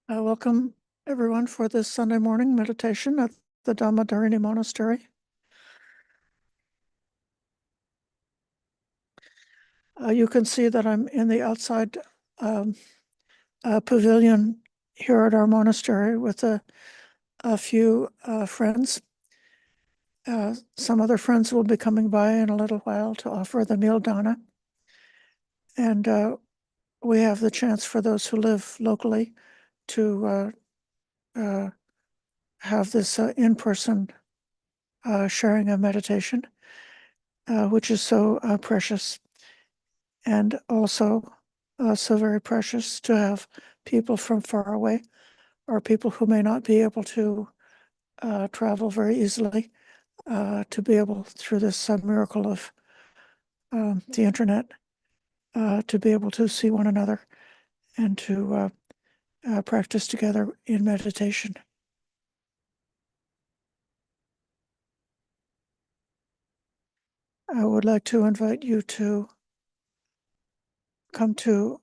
Welcome everyone for this Sunday morning meditation at the Dhammadharini Monastery. You can see that I'm in the outside pavilion here at our monastery with a few friends. Some other friends will be coming by in a little while to offer the meal dana. And we have the chance for those who live locally to have this in-person sharing of meditation, which is so precious. And also so very precious to have people from far away or people who may not be able to travel very easily to be able, through this miracle of the internet, to be able to see one another and to practice together in meditation. I would like to invite you to come to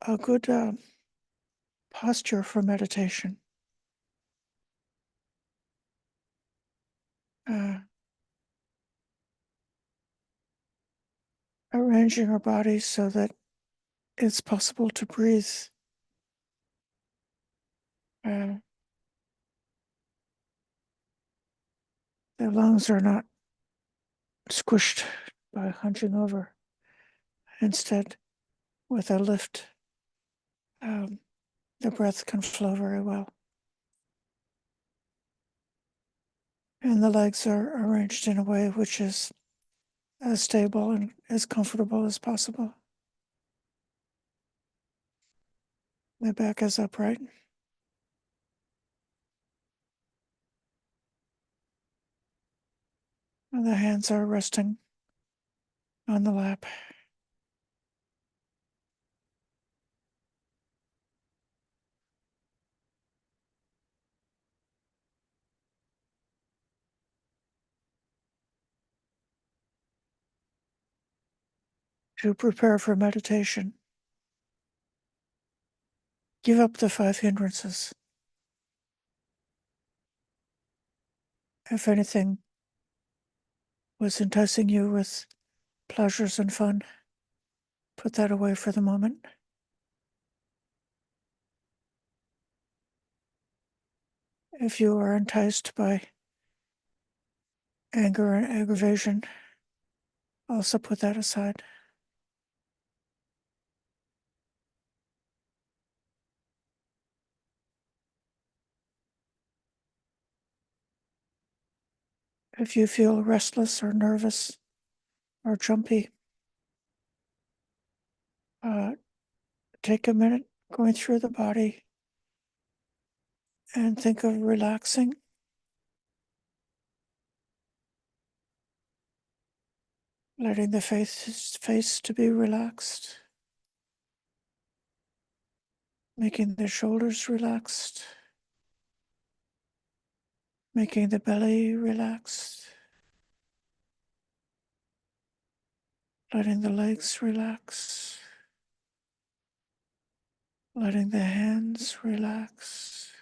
a good posture for meditation. Arranging our bodies so that it's possible to breathe. The lungs are not squished by hunching over. Instead, with a lift, the breath can flow very well. And the legs are arranged in a way which is as stable and as comfortable as possible. The back is upright. And the hands are resting on the lap. To prepare for meditation, give up the 5 hindrances. If anything was enticing you with pleasures and fun, put that away for the moment. If you are enticed by anger and aggravation, also put that aside. If you feel restless or nervous or jumpy, take a minute going through the body and think of relaxing. Letting the face to be relaxed. Making the shoulders relaxed. Making the belly relaxed. Letting the legs relax. Letting the hands relax.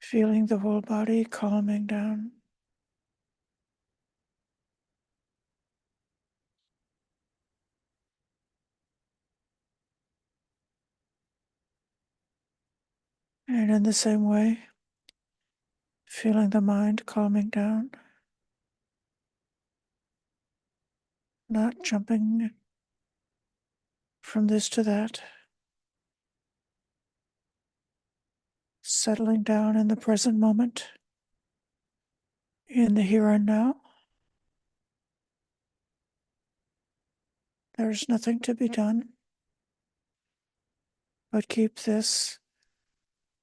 Feeling the whole body calming down. And in the same way, feeling the mind calming down. Not jumping from this to that. Settling down in the present moment. In the here and now. There's nothing to be done, but keep this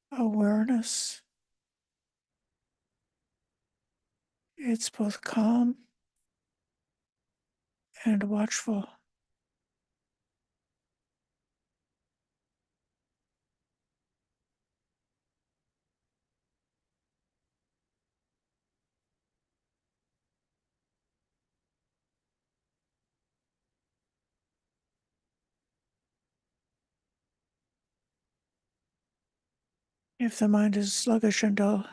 awareness. It's both calm and watchful. If the mind is sluggish and dull,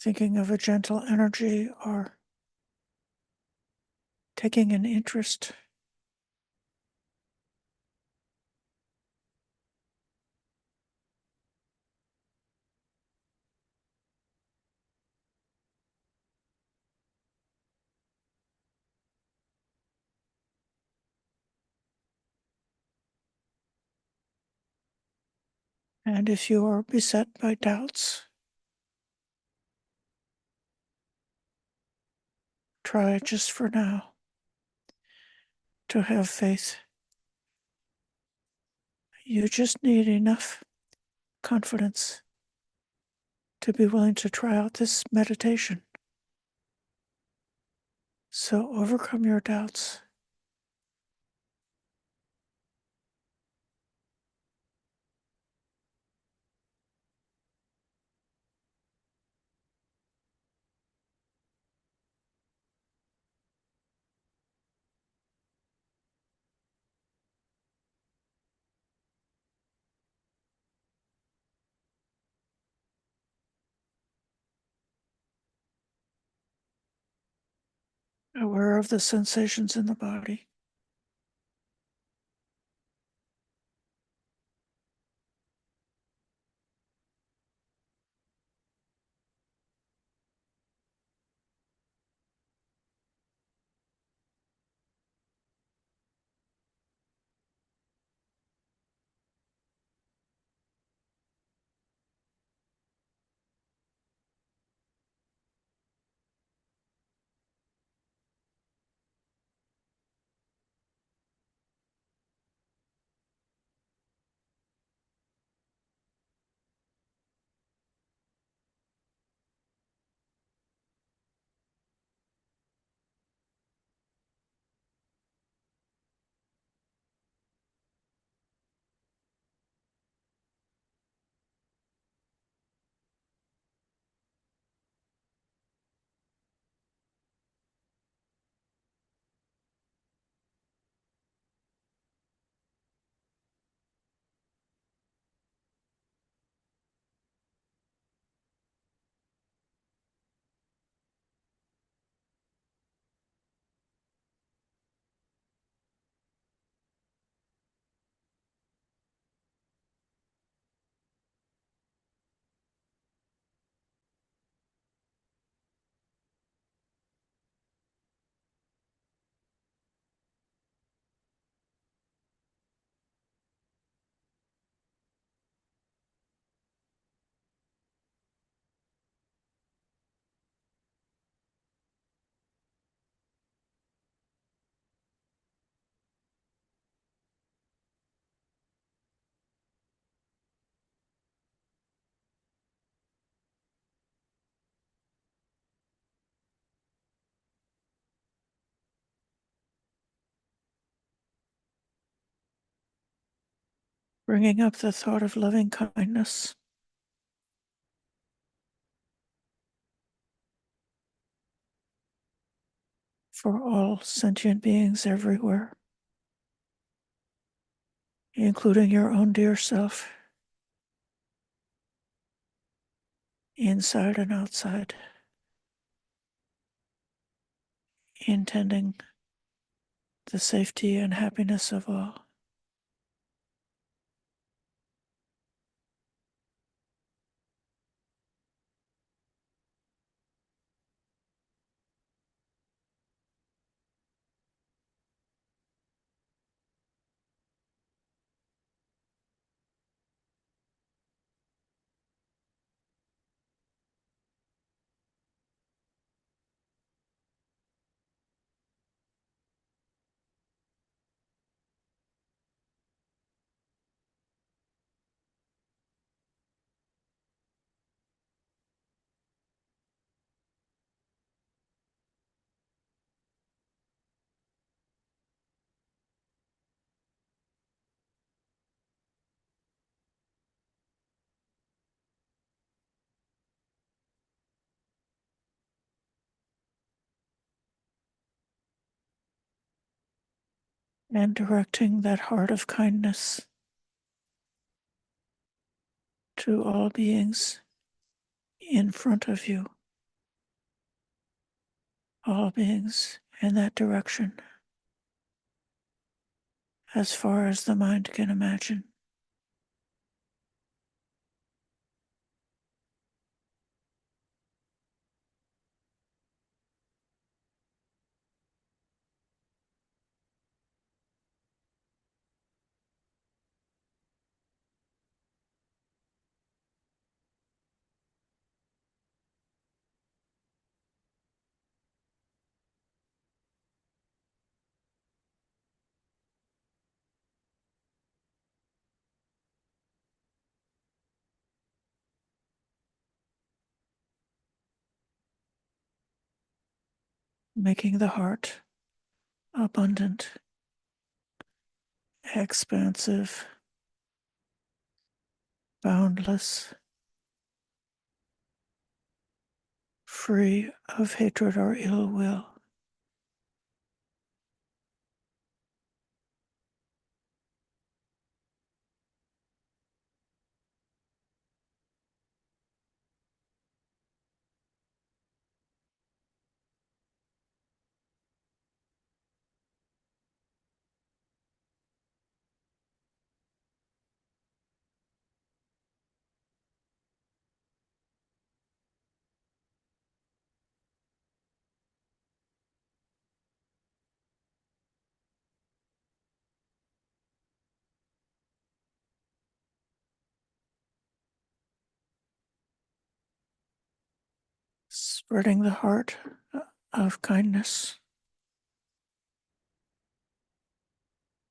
thinking of a gentle energy or taking an interest. And if you are beset by doubts, try just for now to have faith. You just need enough confidence to be willing to try out this meditation. So overcome your doubts. Aware of the sensations in the body. Bringing up the thought of loving kindness for all sentient beings everywhere, including your own dear self, inside and outside, intending the safety and happiness of all. and directing that heart of kindness to all beings in front of you, all beings in that direction, as far as the mind can imagine. Making the heart abundant, expansive, boundless, free of hatred or ill will. Spreading the heart of kindness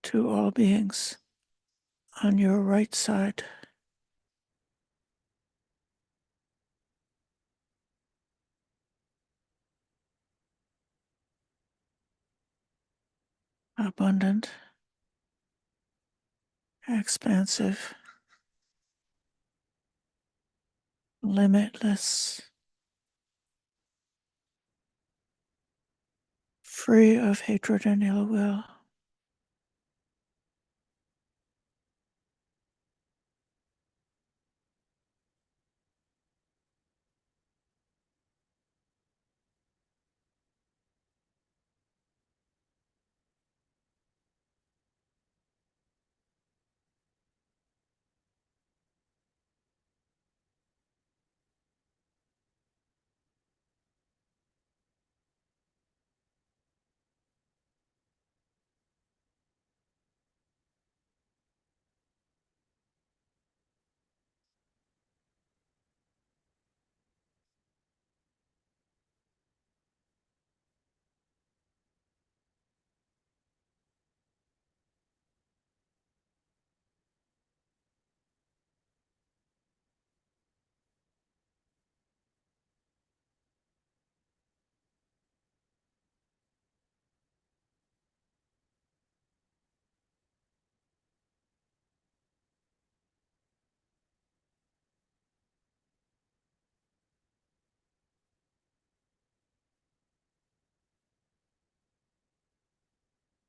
to all beings on your right side, abundant, expansive, limitless, free of hatred and ill will.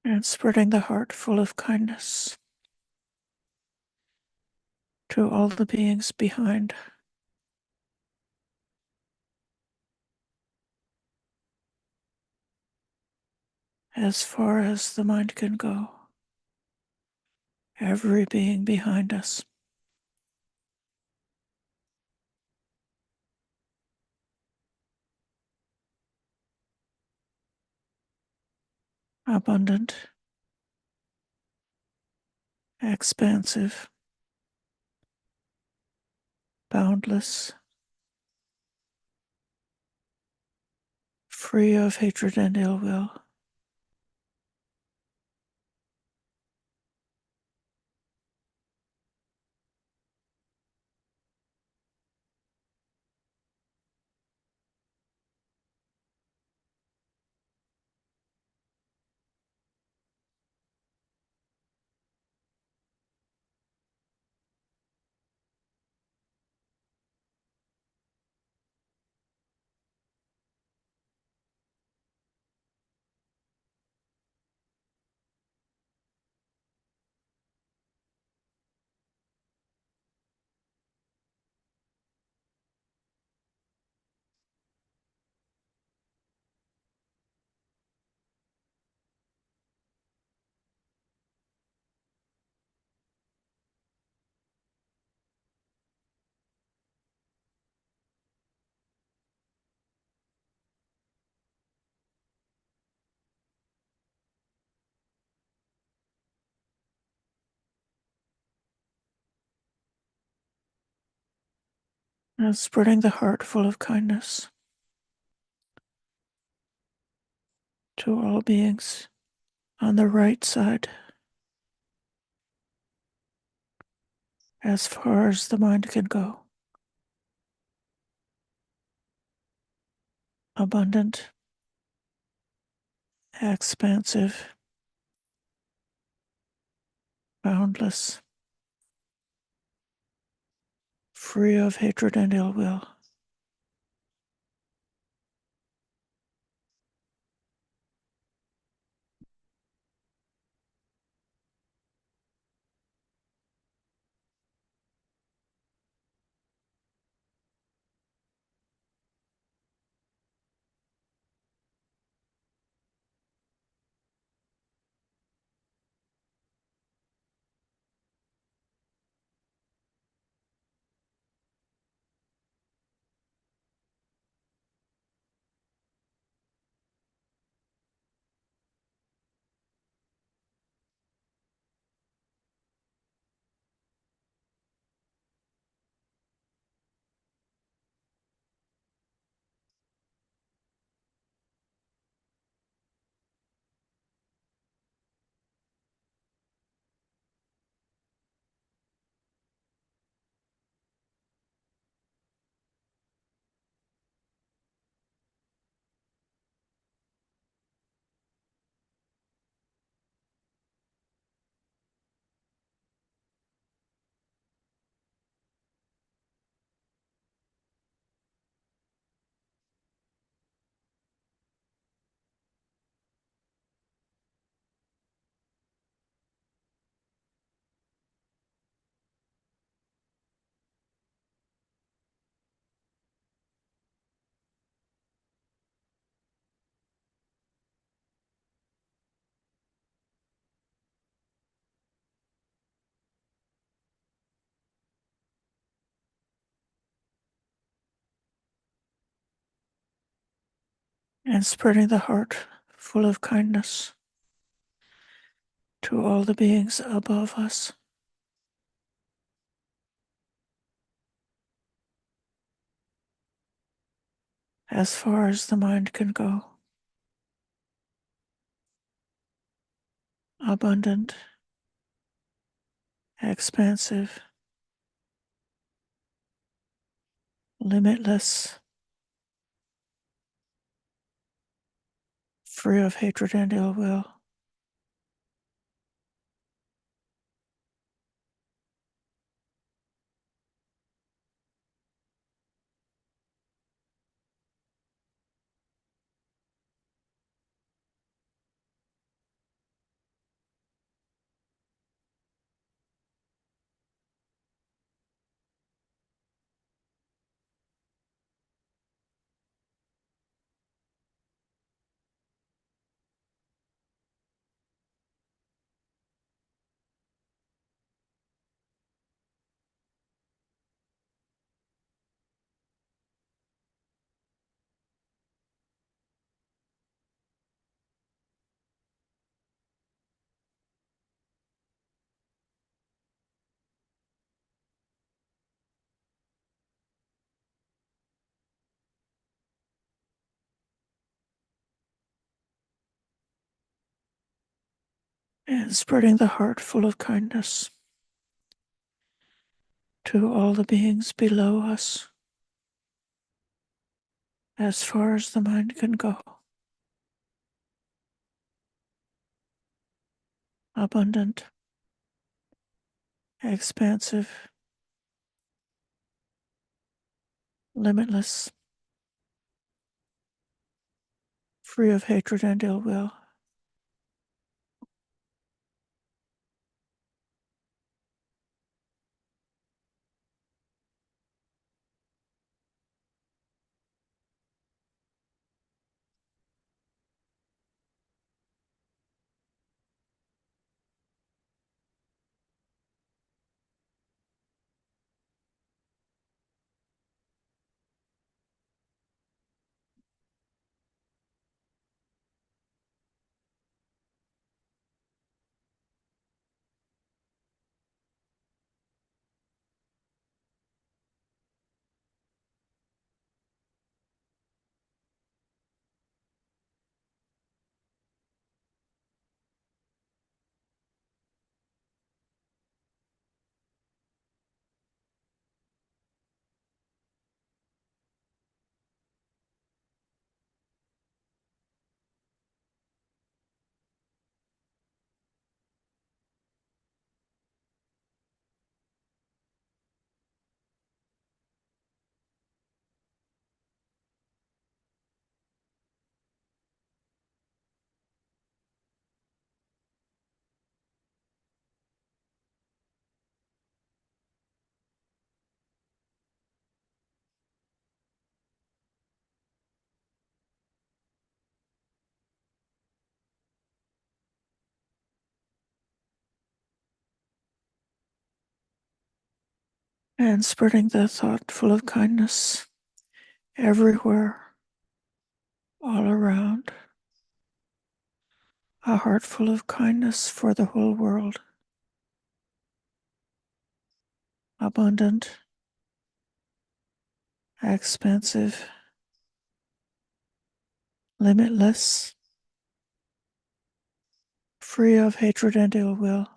And spreading the heart full of kindness to all the beings behind, as far as the mind can go. Every being behind us. Abundant, expansive, boundless, free of hatred and ill will. and spreading the heart full of kindness to all beings on the right side, as far as the mind can go. Abundant, expansive, boundless, free of hatred and ill will. And spreading the heart full of kindness to all the beings above us, as far as the mind can go. Abundant, expansive, limitless, free of hatred and ill will. And spreading the heart full of kindness to all the beings below us, as far as the mind can go. Abundant, expansive, limitless, free of hatred and ill will. and spreading the thought full of kindness everywhere, all around. A heart full of kindness for the whole world, abundant, expansive, limitless, free of hatred and ill will.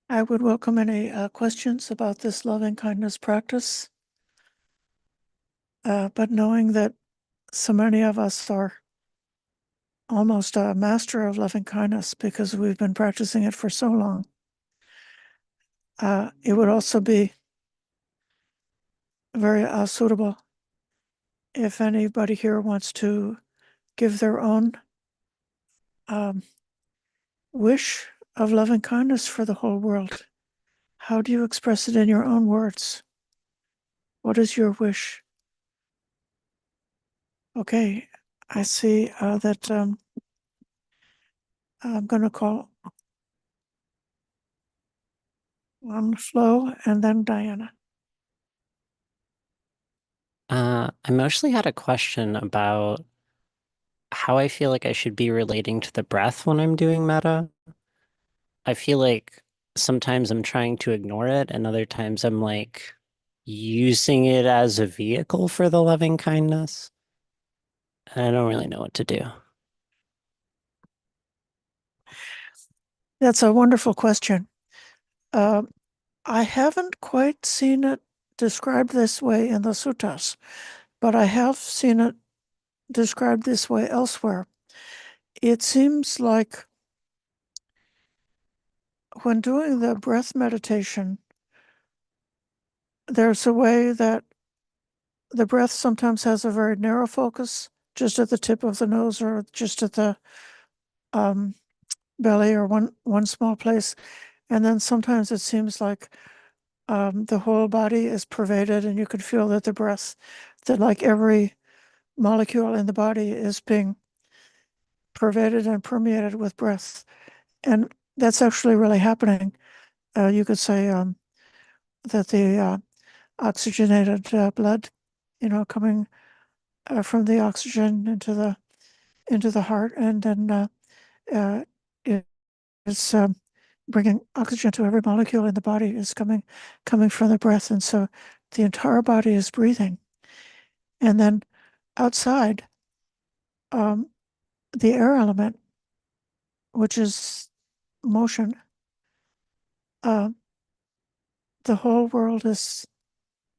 I would welcome any questions about this loving kindness practice. But knowing that so many of us are almost a master of loving kindness because we've been practicing it for so long, it would also be very suitable if anybody here wants to give their own wish of loving kindness for the whole world. How do you express it in your own words? What is your wish? Okay, I see that I'm going to call on Flo and then Diana. I mostly had a question about how I feel like I should be relating to the breath when I'm doing metta. I feel like sometimes I'm trying to ignore it, and other times I'm like using it as a vehicle for the loving kindness. And I don't really know what to do. That's a wonderful question. Uh, I haven't quite seen it described this way in the suttas, but I have seen it described this way elsewhere. It seems like when doing the breath meditation, there's a way that the breath sometimes has a very narrow focus, just at the tip of the nose or just at the um, belly or one small place. And then sometimes it seems like the whole body is pervaded, and you can feel that the breath, that like every molecule in the body is being pervaded and permeated with breath. And that's actually really happening. You could say that the oxygenated blood, coming from the oxygen into the heart, and then uh, it's bringing oxygen to every molecule in the body is coming from the breath, and so the entire body is breathing. And then outside, um, the air element, which is motion, uh, the whole world is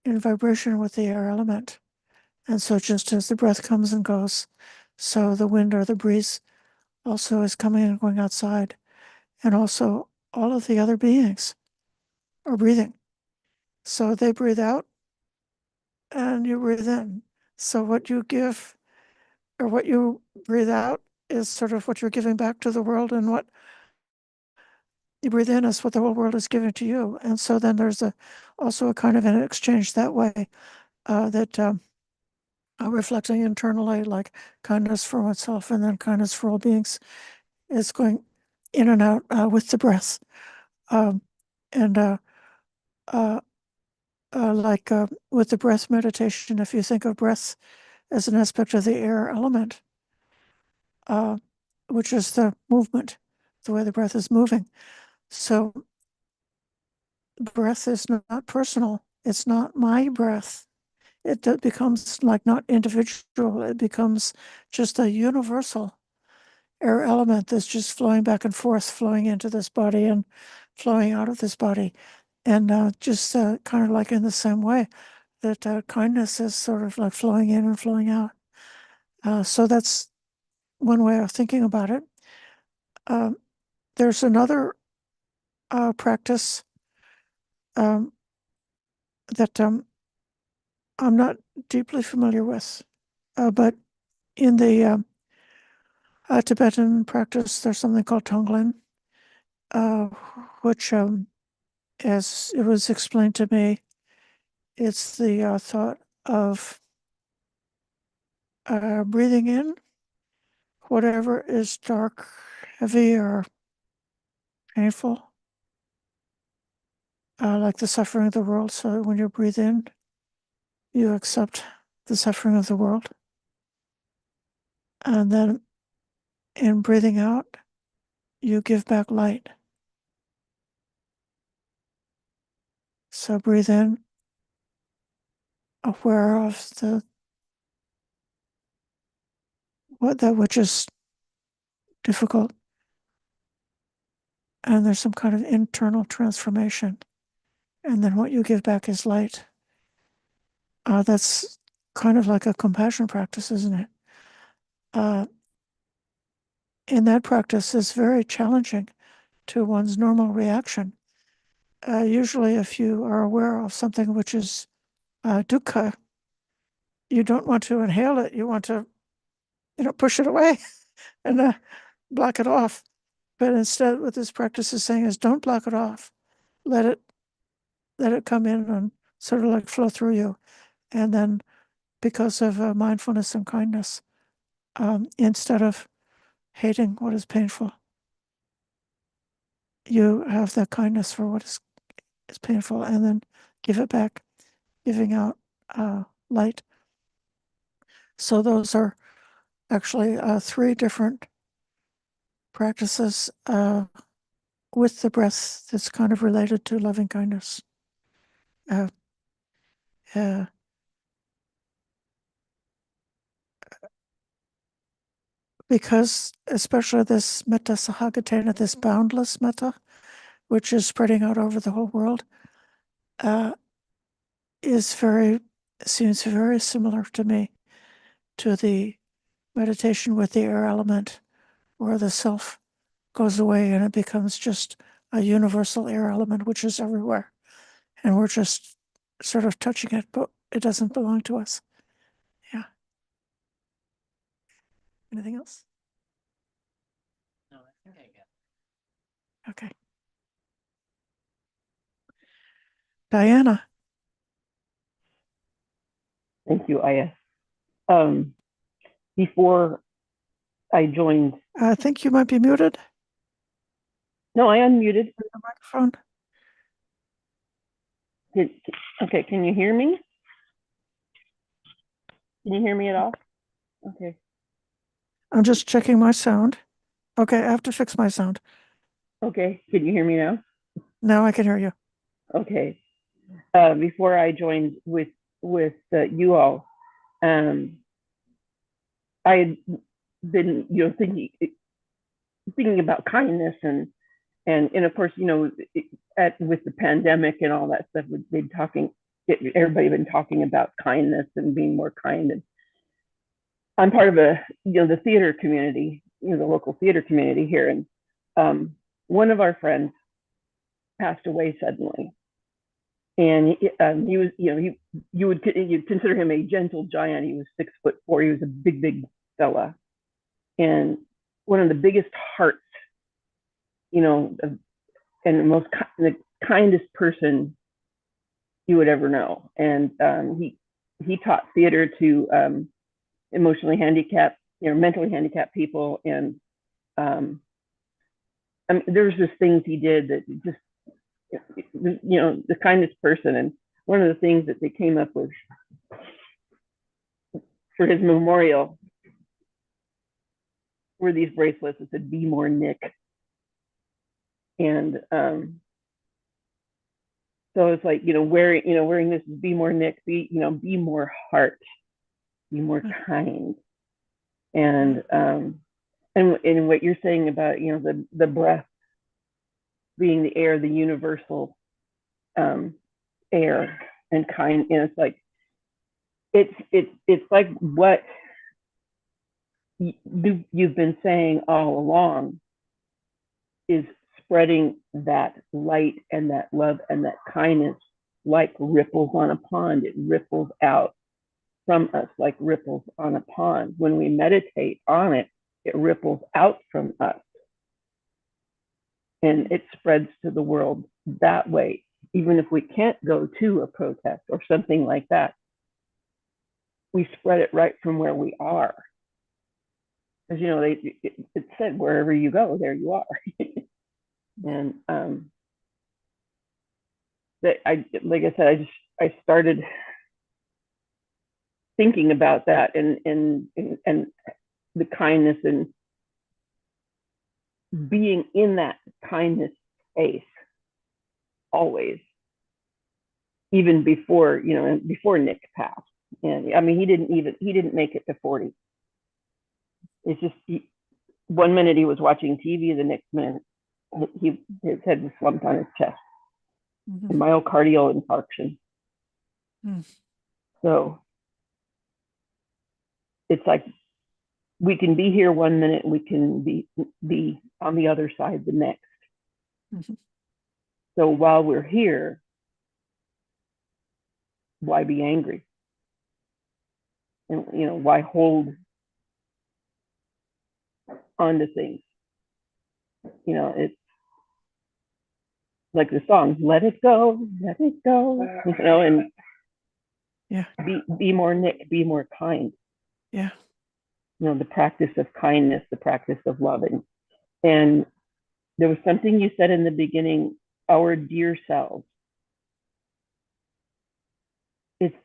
in vibration with the air element. And so just as the breath comes and goes, so the wind or the breeze also is coming and going outside. And also all of the other beings are breathing. So they breathe out and you breathe in. So what you give or what you breathe out is sort of what you're giving back to the world, and what you breathe in is what the whole world is giving to you. And so then there's also a kind of an exchange that way, that reflecting internally, like kindness for oneself and then kindness for all beings, is going in and out with the breath. Um, and uh, like with the breath meditation, if you think of breath as an aspect of the air element, uh, which is the movement, the way the breath is moving. So breath is not personal. It's not my breath. It becomes like not individual. It becomes just a universal air element that's just flowing back and forth, flowing into this body and flowing out of this body. And just kind of like in the same way that kindness is sort of like flowing in and flowing out. So that's one way of thinking about it. Um, there's another practice um, that I'm not deeply familiar with, but in the Tibetan practice, there's something called Tonglen, uh, which, as it was explained to me, it's the thought of breathing in whatever is dark, heavy, or painful, like the suffering of the world. So when you breathe in, you accept the suffering of the world. And then in breathing out, you give back light. So breathe in, aware of the what that which is difficult, and there's some kind of internal transformation, and then what you give back is light. That's kind of like a compassion practice, isn't it? In that practice is very challenging to one's normal reaction. Usually, if you are aware of something which is dukkha, you don't want to inhale it. You want to, push it away and block it off. But instead, what this practice is saying is, don't block it off. Let it come in and sort of like flow through you, and then because of mindfulness and kindness, instead of hating what is painful, you have that kindness for what is painful, and then give it back, giving out light. So those are actually three different practices with the breath that's kind of related to loving kindness. Uh, uh, because especially this metta sahagatena, this boundless metta, which is spreading out over the whole world, seems very similar to me to the meditation with the air element, where the self goes away and it becomes just a universal air element which is everywhere, and we're just sort of touching it, but it doesn't belong to us. Yeah. Anything else? No, I think I get Okay. Diana, Thank you, Ayya. Before I joined, I think you might be muted. no, I unmuted. The microphone. Okay, can you hear me? Can you hear me at all? Okay. I'm just checking my sound. Okay, I have to fix my sound. Okay, can you hear me now? Now I can hear you. Okay. Before I joined with you all, I had been, thinking about kindness and of course, with the pandemic and all that stuff, everybody been talking about kindness and being more kind. And I'm part of the theater community, the local theater community here. And one of our friends passed away suddenly. And he was, you'd consider him a gentle giant. He was 6'4". He was a big, big fella. And one of the biggest hearts, and the kindest person you would ever know. And he taught theater to emotionally handicapped, mentally handicapped people. And there's just things he did that just, the kindest person. And one of the things that they came up with for his memorial were these bracelets that said, "Be more Nick." And so it's like, wearing this, "Be more Nick," be more heart, be more kind. And what you're saying about, the breath being the air, the universal air and kind, it's like, it's like what you've been saying all along, is spreading that light and that love and that kindness like ripples on a pond. It ripples out from us like ripples on a pond. When we meditate on it, it ripples out from us and it spreads to the world that way. Even if we can't go to a protest or something like that, we spread it right from where we are. Because, it said, wherever you go, there you are. And like I said, I started thinking about that and the kindness and being in that kindness space always, even before Nick passed. And I mean, he didn't make it to 40. It's just one minute he was watching TV, the next minute his head was slumped on his chest, Mhm. and myocardial infarction. Mm. So it's like we can be here one minute, and we can be on the other side the next. Mhm. So while we're here, why be angry? And why hold on to things? It's like the song, let it go, and Yeah, be more Nick, be more kind. yeah. The practice of kindness, the practice of loving. And there was something you said in the beginning, our dear selves. It's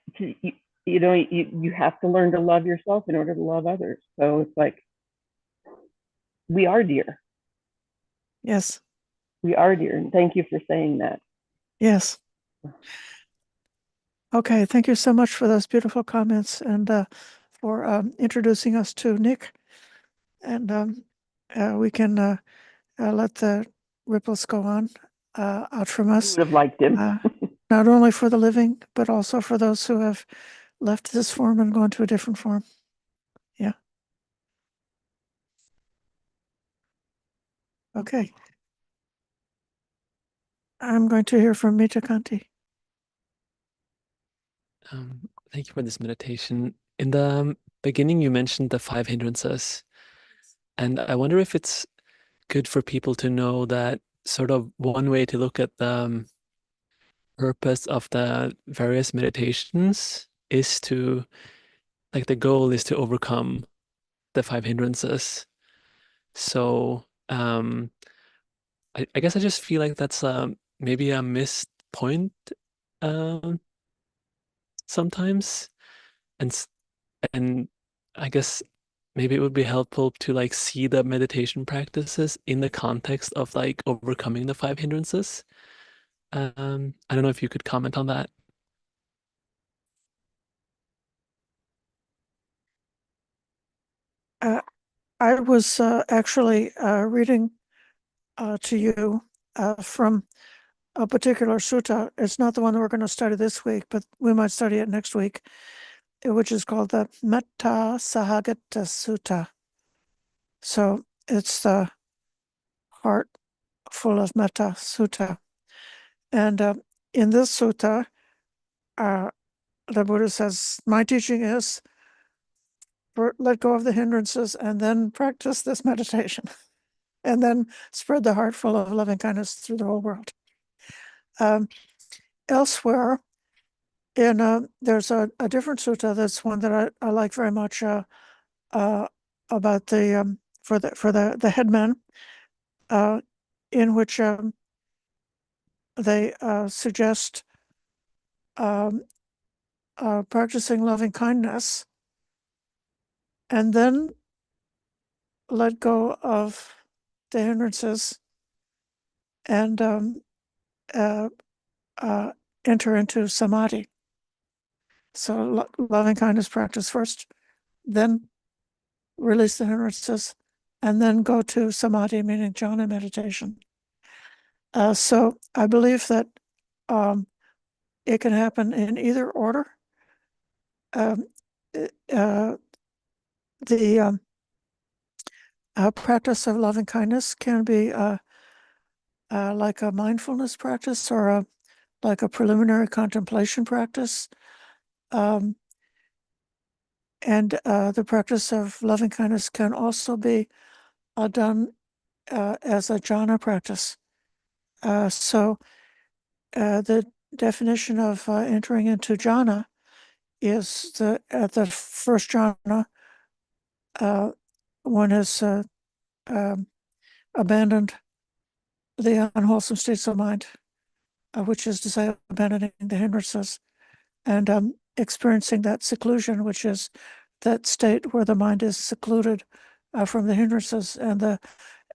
you have to learn to love yourself in order to love others. So it's like we are dear. Yes, We are dear. And thank you for saying that. yes. Okay, thank you so much for those beautiful comments and for introducing us to Nick. And we can let the ripples go on out from Who us, would have liked him? not only for the living, but also for those who have left this form and gone to a different form. Yeah. Okay. I'm going to hear from Mita Kanti. Thank you for this meditation. In the beginning, you mentioned the 5 hindrances, and I wonder if it's good for people to know that sort of one way to look at the purpose of the various meditations is to, like, the goal is to overcome the 5 hindrances. So, I guess I just feel like that's maybe a missed point um, sometimes, and and I guess maybe it would be helpful to like see the meditation practices in the context of like overcoming the 5 hindrances. I don't know if you could comment on that. I was actually reading to you from a particular sutta. It's not the one that we're going to study this week, but we might study it next week, which is called the Mettā Sahagata Sutta. So it's the heart full of metta sutta. And in this sutta, the Buddha says, my teaching is let go of the hindrances and then practice this meditation and then spread the heart full of loving kindness through the whole world. Elsewhere, there's a different sutta. That's one that I like very much about the for the headmen, in which they suggest practicing loving kindness and then let go of the hindrances and uh, enter into samadhi. So loving kindness practice first, then release the hindrances, and then go to samadhi, meaning jhana meditation. So I believe that it can happen in either order. Um, the practice of loving kindness can be like a mindfulness practice or like a preliminary contemplation practice. And the practice of loving kindness can also be done as a jhana practice. So the definition of entering into jhana is at the first jhana, one has abandoned the unwholesome states of mind, which is to say, abandoning the hindrances and experiencing that seclusion, which is that state where the mind is secluded from the hindrances and the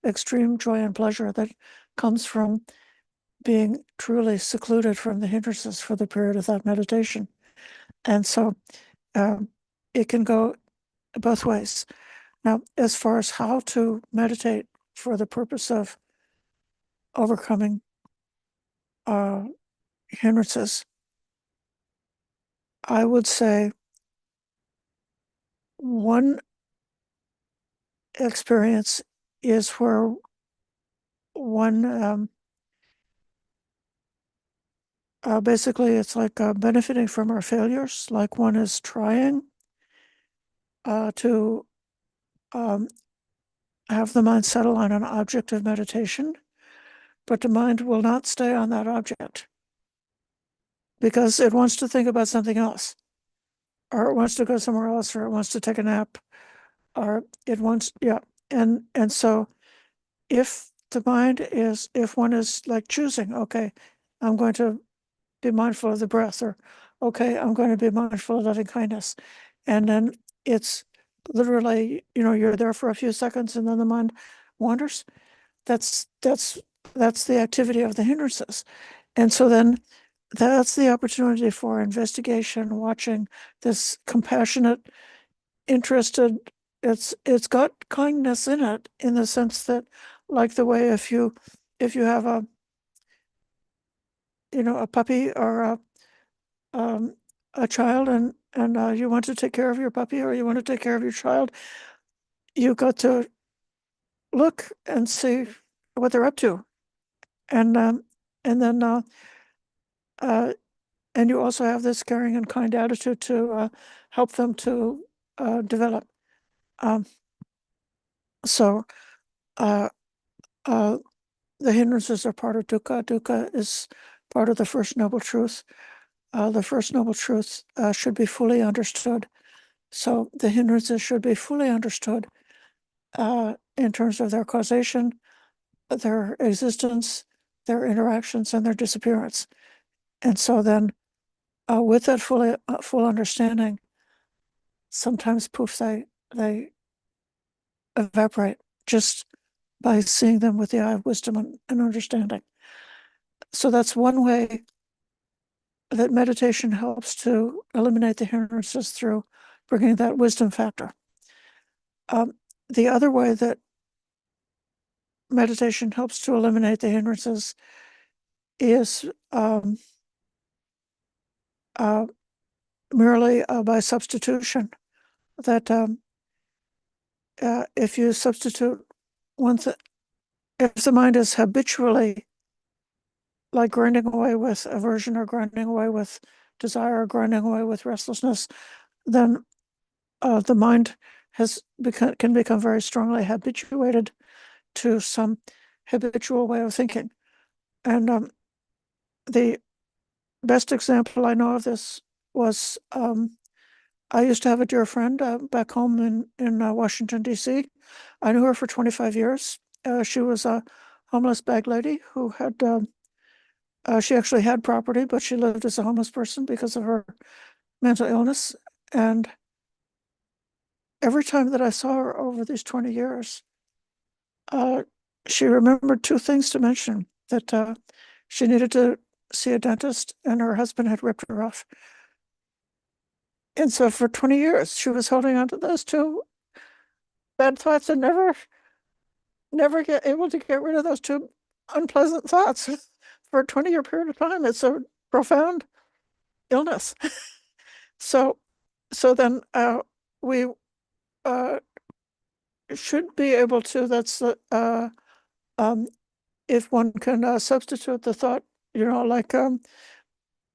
extreme joy and pleasure that comes from being truly secluded from the hindrances for the period of that meditation. And so it can go both ways. Now, as far as how to meditate for the purpose of overcoming hindrances. I would say one experience is where one basically it's like benefiting from our failures, like one is trying to have the mind settle on an object of meditation, but the mind will not stay on that object because it wants to think about something else, or it wants to go somewhere else, or it wants to take a nap, or it wants, yeah. And so if one is like choosing, okay, I'm going to be mindful of the breath, or okay, I'm going to be mindful of loving kindness. And then it's literally, you're there for a few seconds and then the mind wanders. That's the activity of the hindrances. And so then that's the opportunity for investigation, watching this compassionate, interested, it's got kindness in it, in the sense that, like the way if you have a puppy or a child, and you want to take care of your puppy or you want to take care of your child, you got to look and see what they're up to, and then and you also have this caring and kind attitude to help them to develop. So uh, uh, the hindrances are part of dukkha. Dukkha is part of the first noble truth. The first noble truth should be fully understood. So the hindrances should be fully understood in terms of their causation, their existence, their interactions, and their disappearance. And so then, with that full understanding, sometimes poof, they evaporate just by seeing them with the eye of wisdom and understanding. So that's one way that meditation helps to eliminate the hindrances, through bringing that wisdom factor. The other way that meditation helps to eliminate the hindrances is merely by substitution. That if you substitute if the mind is habitually like grinding away with aversion, or grinding away with desire, or grinding away with restlessness, then the mind can become very strongly habituated to some habitual way of thinking. And the best example I know of this was I used to have a dear friend back home in Washington, D.C. I knew her for 25 years. She was a homeless bag lady who had, she actually had property, but she lived as a homeless person because of her mental illness. And every time that I saw her over these 20 years, she remembered two things to mention: that she needed to see a dentist, and her husband had ripped her off. And so for 20 years, she was holding on to those two bad thoughts and never get able to get rid of those two unpleasant thoughts for a 20-year period of time. It's a profound illness. So then we should be able to, that's if one can substitute the thought, like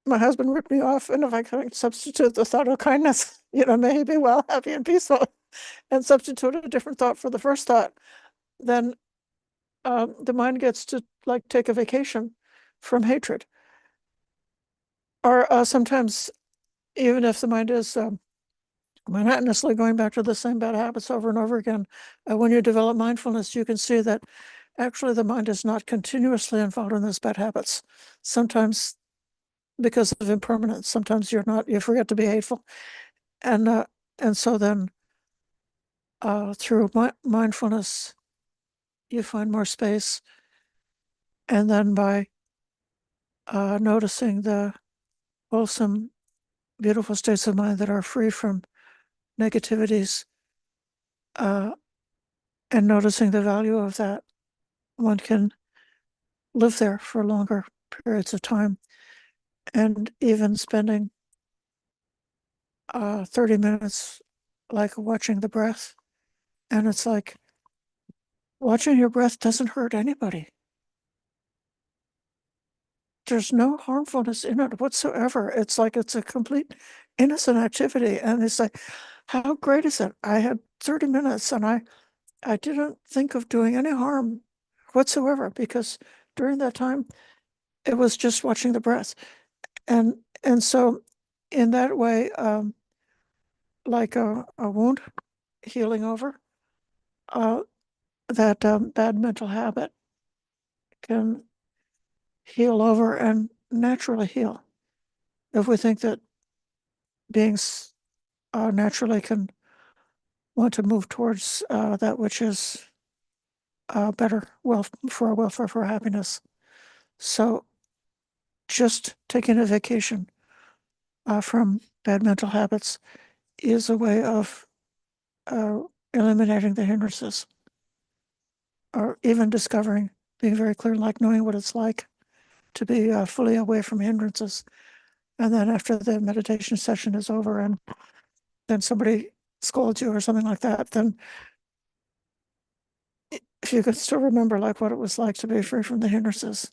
my husband ripped me off, and if I can substitute the thought of kindness, may he be well, happy, and peaceful, and substitute a different thought for the first thought, then the mind gets to like take a vacation from hatred. Or sometimes, even if the mind is monotonously going back to the same bad habits over and over again, when you develop mindfulness, you can see that actually the mind is not continuously involved in those bad habits. Sometimes, because of impermanence, sometimes you forget to be hateful, and so then through mindfulness, you find more space, and then by noticing the wholesome, beautiful states of mind that are free from negativities, and noticing the value of that, one can live there for longer periods of time, and even spending 30 minutes like watching the breath. And it's like watching your breath doesn't hurt anybody. There's no harmfulness in it whatsoever. It's like it's a complete innocent activity. And it's like, how great is it? I had 30 minutes and I didn't think of doing any harm whatsoever, because during that time it was just watching the breath. And so in that way, like a wound healing over, that bad mental habit can heal over and naturally heal. If we think that beings naturally can want to move towards that which is better, for our welfare, for our happiness. So just taking a vacation from bad mental habits is a way of eliminating the hindrances, or even discovering, being very clear, like knowing what it's like to be fully away from hindrances. And then after the meditation session is over and then somebody scolds you or something like that, then if you could still remember like what it was like to be free from the hindrances,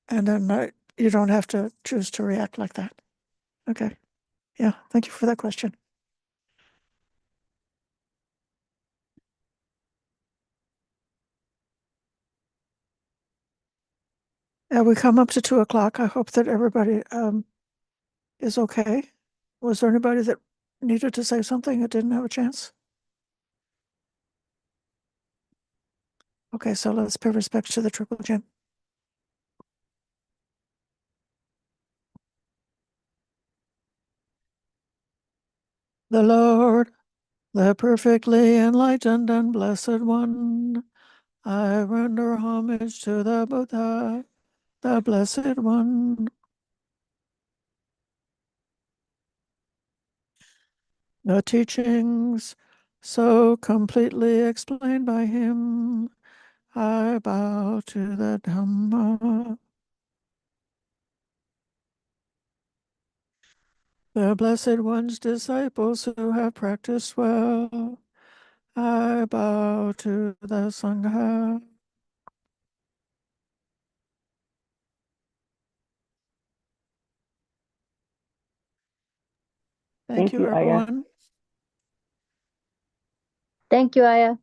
and then you don't have to choose to react like that. Okay. Yeah. Thank you for that question. We come up to 2:00. I hope that everybody is okay. Was there anybody that needed to say something that didn't have a chance? Okay, so let's pay respect to the Triple Gem. The Lord, the perfectly enlightened and blessed one, I render homage to the Buddha, the Blessed One. The teachings so completely explained by him, I bow to the Dhamma. The Blessed One's disciples who have practiced well, I bow to the Sangha. Thank you, Ayya. everyone. Thank you, Ayya.